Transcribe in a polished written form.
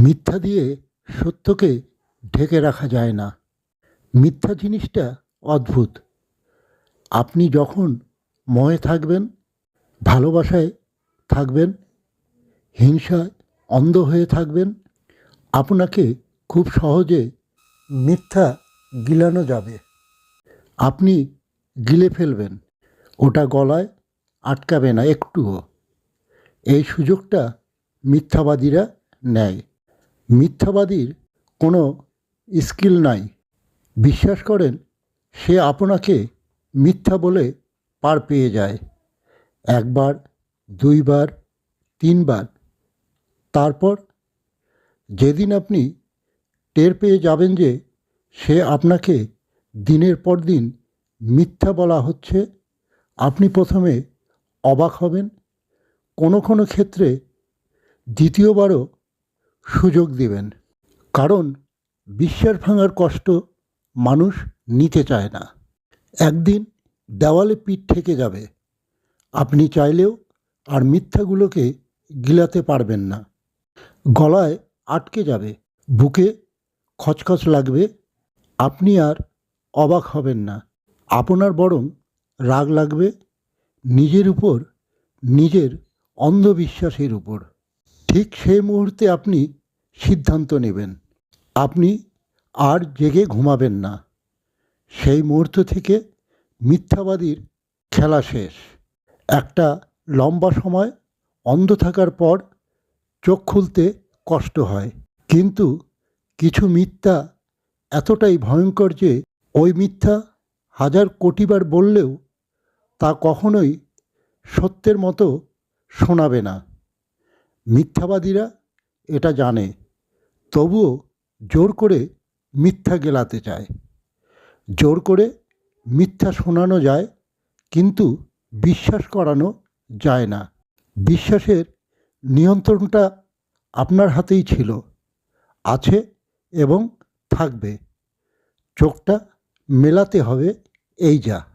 মিথ্যা দিয়ে সত্যকে ঢেকে রাখা যায় না। মিথ্যা জিনিসটা অদ্ভুত। আপনি যখন মোহে থাকবেন, ভালোবাসায় থাকবেন, হিংসায় অন্ধ হয়ে থাকবেন, আপনাকে খুব সহজে মিথ্যা গিলানো যাবে। আপনি গিলে ফেলবেন, ওটা গলায় আটকাবে না একটুও। এই সুযোগটা মিথ্যাবাদীরা নেয়। মিথ্যাবাদীর কোনো স্কিল নাই। বিশ্বাস করেন সে আপনাকে মিথ্যা বলে পার পেয়ে যায়। একবার, দুইবার, তিনবার। তারপর যেদিন আপনি টের পেয়ে যাবেন যে সে আপনাকে দিনের পর দিন মিথ্যা বলা হচ্ছে, আপনি প্রথমে অবাক হবেন, কোনো কোনো ক্ষেত্রে দ্বিতীয়বারও সুযোগ দিবেন। কারণ বিশ্বাস ভাঙার কষ্ট মানুষ নিতে চায় না। একদিন দেওয়ালে পিঠ ঠেকে যাবে। আপনি চাইলেও আর মিথ্যাগুলোকে গিলাতে পারবেন না। গলায় আটকে যাবে, বুকে খচখচ লাগবে। আপনি আর অবাক হবেন না, আপনার বরং রাগ লাগবে নিজের উপর, নিজের অন্ধবিশ্বাসের উপর। ঠিক সেই মুহূর্তে আপনি সিদ্ধান্ত নেবেন। আপনি আর জেগে ঘুমাবেন না। সেই মুহূর্ত থেকে মিথ্যাবাদীর খেলা শেষ। একটা লম্বা সময় অন্ধ থাকার পর চোখ খুলতে কষ্ট হয়, কিন্তু কিছু মিথ্যা এতটাই ভয়ঙ্কর যে ওই মিথ্যা হাজার কোটিবার বললেও তা কখনোই সত্যের মতো শোনাবে না। মিথ্যাবাদীরা এটা জানে, তবুও জোর করে মিথ্যা গেলাতে চায়। জোর করে মিথ্যা শোনানো যায়, কিন্তু বিশ্বাস করানো যায় না। বিশ্বাসের নিয়ন্ত্রণটা আপনার হাতেই ছিল, আছে এবং থাকবে। চোখটা মেলাতে হবে, এই যা।